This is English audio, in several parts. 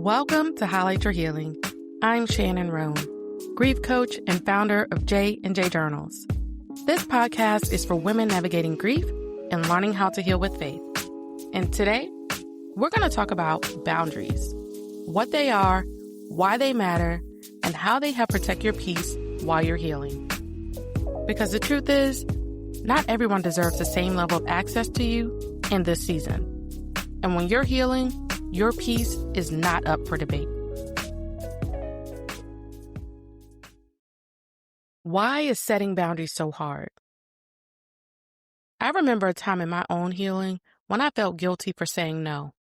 Welcome to Highlight Your Healing. I'm Shannon, grief coach and founder of J&J Journals. This podcast is for women navigating grief and learning how to heal with faith. And today, we're going to talk about boundaries, what they are, why they matter, and how they help protect your peace while you're healing. Because the truth is, not everyone deserves the same level of access to you in this season. And when you're healing, your peace is not up for debate. Why is setting boundaries so hard? I remember a time in my own healing when I felt guilty for saying no.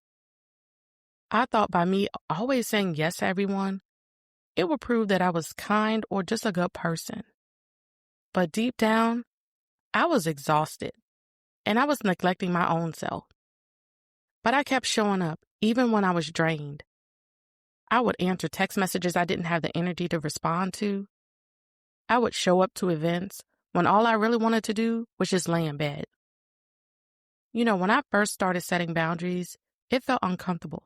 I thought by me always saying yes to everyone, it would prove that I was kind or just a good person. But deep down, I was exhausted and I was neglecting my own self. But I kept showing up even when I was drained. I would answer text messages I didn't have the energy to respond to. I would show up to events when all I really wanted to do was just lay in bed. When I first started setting boundaries, it felt uncomfortable.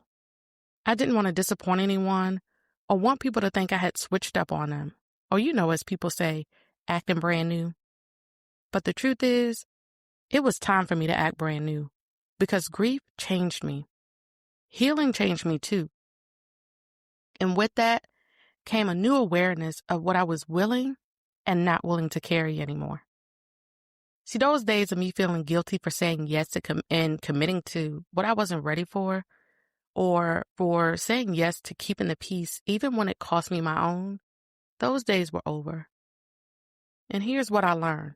I didn't want to disappoint anyone or want people to think I had switched up on them. Or, as people say, acting brand new. But the truth is, it was time for me to act brand new because grief changed me. Healing changed me too. And with that came a new awareness of what I was willing and not willing to carry anymore. See, those days of me feeling guilty for saying yes to and committing to what I wasn't ready for, or for saying yes to keeping the peace even when it cost me my own, those days were over. And here's what I learned.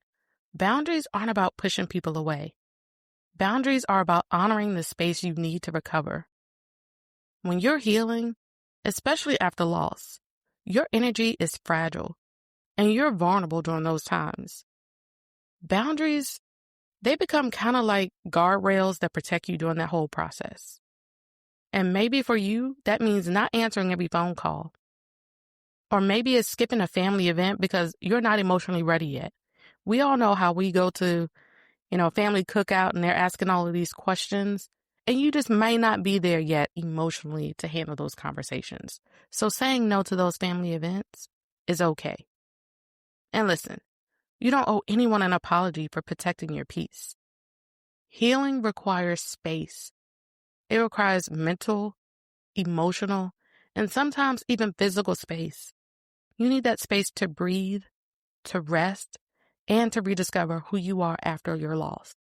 Boundaries aren't about pushing people away. Boundaries are about honoring the space you need to recover. When you're healing, especially after loss, your energy is fragile and you're vulnerable during those times. Boundaries, they become kind of like guardrails that protect you during that whole process. And maybe for you, that means not answering every phone call. Or maybe it's skipping a family event because you're not emotionally ready yet. We all know how we go to, a family cookout and they're asking all of these questions. And you just may not be there yet emotionally to handle those conversations. So saying no to those family events is okay. And listen, you don't owe anyone an apology for protecting your peace. Healing requires space. It requires mental, emotional, and sometimes even physical space. You need that space to breathe, to rest, and to rediscover who you are after your loss.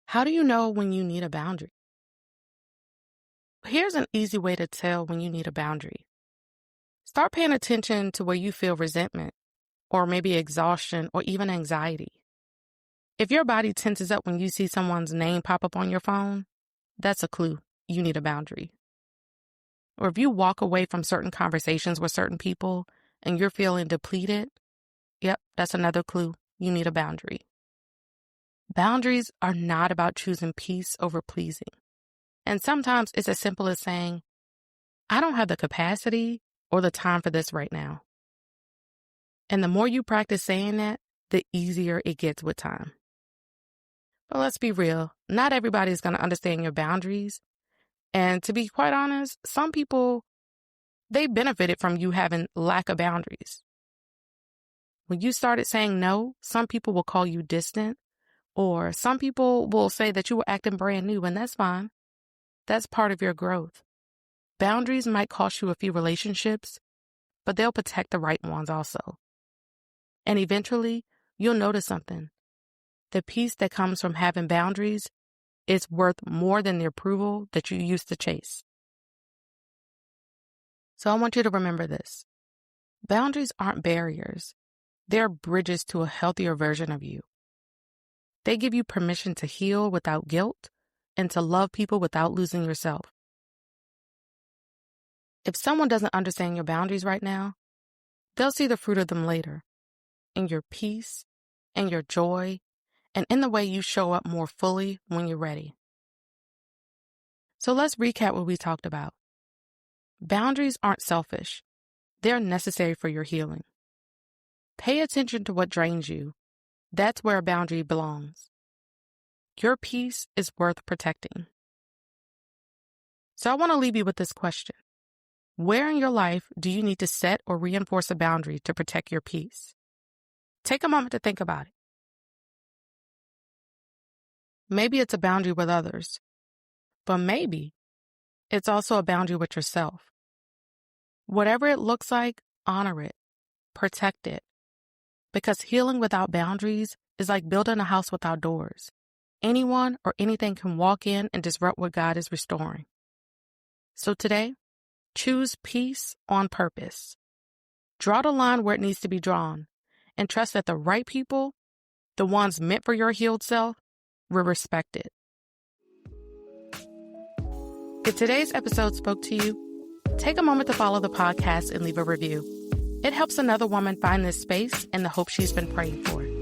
How do you know when you need a boundary? Here's an easy way to tell when you need a boundary. Start paying attention to where you feel resentment, or maybe exhaustion, or even anxiety. If your body tenses up when you see someone's name pop up on your phone, that's a clue you need a boundary. Or if you walk away from certain conversations with certain people and you're feeling depleted, that's another clue you need a boundary. Boundaries are not about choosing peace over pleasing. And sometimes it's as simple as saying, I don't have the capacity or the time for this right now. And the more you practice saying that, the easier it gets with time. But let's be real, not everybody's going to understand your boundaries. And to be quite honest, some people, they benefited from you having lack of boundaries. When you started saying no, some people will call you distant, or some people will say that you were acting brand new, and that's fine. That's part of your growth. Boundaries might cost you a few relationships, but they'll protect the right ones also. And eventually, you'll notice something. The peace that comes from having boundaries is worth more than the approval that you used to chase. So I want you to remember this. Boundaries aren't barriers. They're bridges to a healthier version of you. They give you permission to heal without guilt and to love people without losing yourself. If someone doesn't understand your boundaries right now, they'll see the fruit of them later, in your peace, in your joy, and in the way you show up more fully when you're ready. So let's recap what we talked about. Boundaries aren't selfish. They're necessary for your healing. Pay attention to what drains you. That's where a boundary belongs. Your peace is worth protecting. So I want to leave you with this question. Where in your life do you need to set or reinforce a boundary to protect your peace? Take a moment to think about it. Maybe it's a boundary with others, but maybe it's also a boundary with yourself. Whatever it looks like, honor it, protect it, because healing without boundaries is like building a house without doors. Anyone or anything can walk in and disrupt what God is restoring. So today, choose peace on purpose. Draw the line where it needs to be drawn, and trust that the right people, the ones meant for your healed self, will respect it. If today's episode spoke to you, take a moment to follow the podcast and leave a review. It helps another woman find this space and the hope she's been praying for.